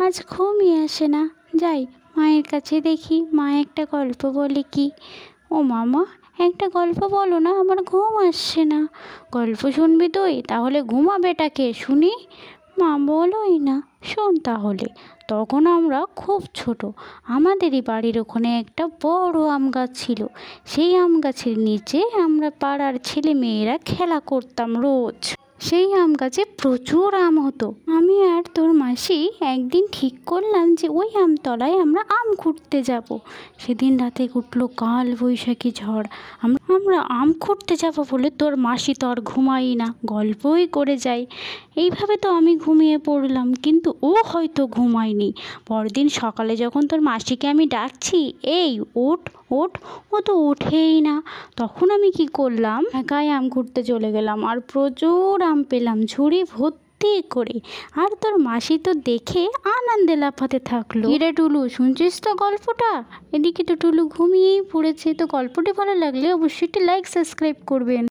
আজ ঘুমই আসে না। যাই মায়ের কাছে দেখি মা একটা গল্প বলে কি। ও মামা, একটা গল্প বলো না, আমার ঘুম আসছে না। গল্প শুনবি তুই? তাহলে ঘুমা বেটাকে শুনি। মা বলোই না, শোন তাহলে। তখন আমরা খুব ছোট। আমাদেরই বাড়ির ওখানে একটা বড় আম গাছ ছিল। সেই আম গাছের নিচে আমরা পাড়ার ছেলে মেয়েরা খেলা করতাম রোজ। সেই আম গাছে প্রচুর আম হতো। আমি আর তোর মাসি একদিন ঠিক করলাম যে ওই আমতলায় আমরা আম খুঁড়তে যাব। সেদিন রাতে উঠলো কাল বৈশাখী ঝড়। আমরা আম খুঁড়তে যাব বলে তোর মাসি তো আর ঘুমাই না, গল্পই করে যাই। এইভাবে তো আমি ঘুমিয়ে পড়লাম, কিন্তু ও হয়তো ঘুমায়নি। পরদিন সকালে যখন তোর মাসিকে আমি ডাকছি, এই ওঠ ওঠ, ও তো ওঠেই না। তখন আমি কি করলাম, একাই আম খুঁড়তে চলে গেলাম আর প্রচুর আম পেলাম ঝুড়ি ভর্তি করে। আর তোর মাসি তো দেখে আনন্দে লাফাতে থাকলো। কিরে টুলু, শুনছিস তো গল্পটা? এদিকে তো টুলু ঘুমিয়েই পড়েছে। তো গল্পটি ভালো লাগলে অবশ্যই একটি লাইক সাবস্ক্রাইব করবেন।